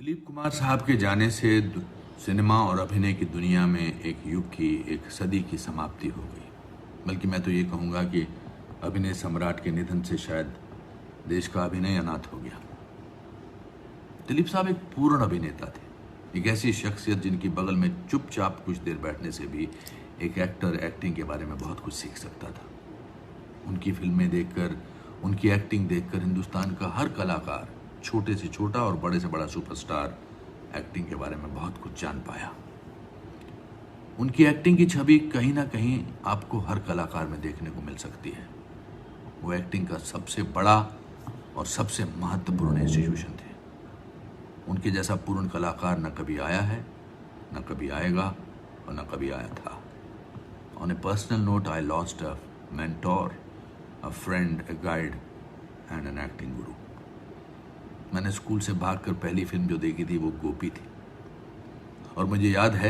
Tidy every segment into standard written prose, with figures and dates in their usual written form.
दिलीप कुमार साहब के जाने से सिनेमा और अभिनय की दुनिया में एक युग की, एक सदी की समाप्ति हो गई। बल्कि मैं तो ये कहूँगा कि अभिनय सम्राट के निधन से शायद देश का अभिनय अनाथ हो गया। दिलीप साहब एक पूर्ण अभिनेता थे, एक ऐसी शख्सियत जिनकी बगल में चुपचाप कुछ देर बैठने से भी एक एक्टर एक्टिंग के बारे में बहुत कुछ सीख सकता था। उनकी फिल्में देखकर, उनकी एक्टिंग देखकर हिंदुस्तान का हर कलाकार, छोटे से छोटा और बड़े से बड़ा सुपरस्टार, एक्टिंग के बारे में बहुत कुछ जान पाया। उनकी एक्टिंग की छवि कहीं ना कहीं आपको हर कलाकार में देखने को मिल सकती है। वो एक्टिंग का सबसे बड़ा और सबसे महत्वपूर्ण इंस्टीट्यूशन थे। उनके जैसा पूर्ण कलाकार न कभी आया है, न कभी आएगा और न कभी आया था। On A personal note, I lost a mentor, a friend, a guide and an acting गुरु। मैंने स्कूल से भागकर पहली फिल्म जो देखी थी वो गोपी थी, और मुझे याद है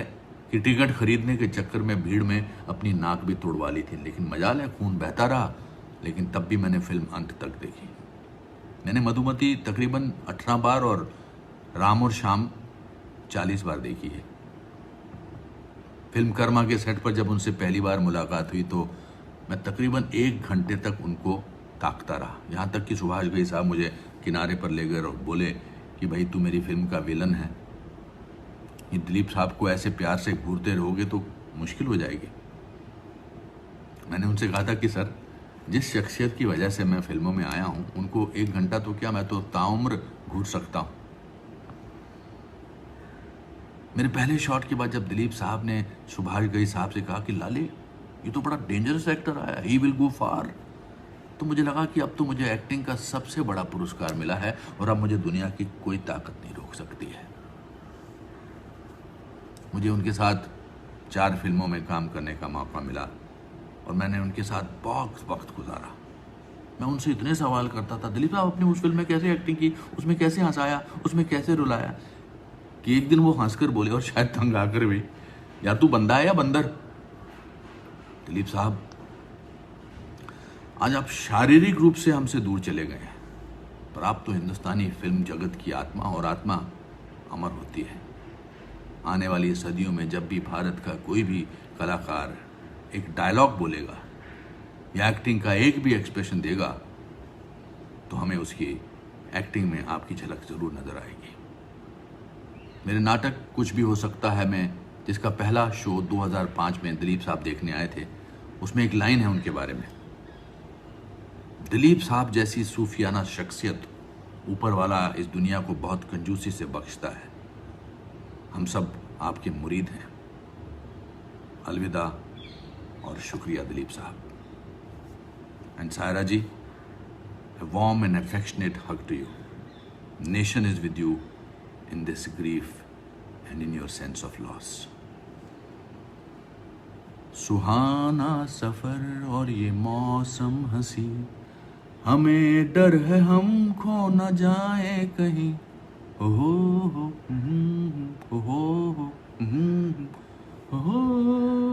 कि टिकट खरीदने के चक्कर में भीड़ में अपनी नाक भी तोड़वा ली थी, लेकिन मजाल है खून बहता रहा। लेकिन तब भी मैंने फिल्म अंत तक देखी। मैंने मधुमती तकरीबन 18 बार और राम और श्याम 40 बार देखी है। फिल्म कर्मा के सेट पर जब उनसे पहली बार मुलाकात हुई तो मैं तकरीबन 1 घंटे तक उनको ताकता रहा, यहाँ तक कि सुभाष घई साहब मुझे किनारे पर ले गए और बोले कि भाई तू मेरी फिल्म का विलन है, ये दिलीप साहब को ऐसे प्यार से घूरते रहोगे तो मुश्किल हो जाएगी। मैंने उनसे कहा था कि सर, जिस शख्सियत की वजह से मैं फिल्मों में आया हूं, उनको 1 घंटा तो क्या, मैं तो ताउम्र घूर सकता हूं। मेरे पहले शॉट के बाद जब दिलीप साहब ने सुभाष घई साहब से कहा कि लाले ये तो बड़ा डेंजरस एक्टर आया, ही विल गो फार, तो मुझे लगा कि अब तो मुझे एक्टिंग का सबसे बड़ा पुरस्कार मिला है और अब मुझे दुनिया की कोई ताकत नहीं रोक सकती है। मुझे उनके साथ 4 फिल्मों में काम करने का मौका मिला और मैंने उनके साथ बहुत वक्त गुजारा। मैं उनसे इतने सवाल करता था, दिलीप साहब अपनी उस फिल्म में कैसे एक्टिंग की, उसमें कैसे हंसाया, उसमें कैसे रुलाया, कि एक दिन वो हंसकर बोले और शायद तंग आकर भी, या तू बंदा है या बंदर। दिलीप साहब, आज आप शारीरिक रूप से हमसे दूर चले गए हैं, पर आप तो हिंदुस्तानी फिल्म जगत की आत्मा, और आत्मा अमर होती है। आने वाली सदियों में जब भी भारत का कोई भी कलाकार एक डायलॉग बोलेगा या एक्टिंग का एक भी एक्सप्रेशन देगा तो हमें उसकी एक्टिंग में आपकी झलक जरूर नजर आएगी। मेरे नाटक कुछ भी हो सकता है में, जिसका पहला शो 2005 में दिलीप साहब देखने आए थे, उसमें एक लाइन है उनके बारे में, दिलीप साहब जैसी सूफियाना शख्सियत ऊपर वाला इस दुनिया को बहुत कंजूसी से बख्शता है। हम सब आपके मुरीद हैं। अलविदा और शुक्रिया दिलीप साहब। And Saira ji, a warm and affectionate hug to you. Nation is with you in this grief and in your sense of loss. सुहाना सफर और ये मौसम हंसी, हमें डर है हम खो न जाए कहीं। हो हो हो हो हो हो।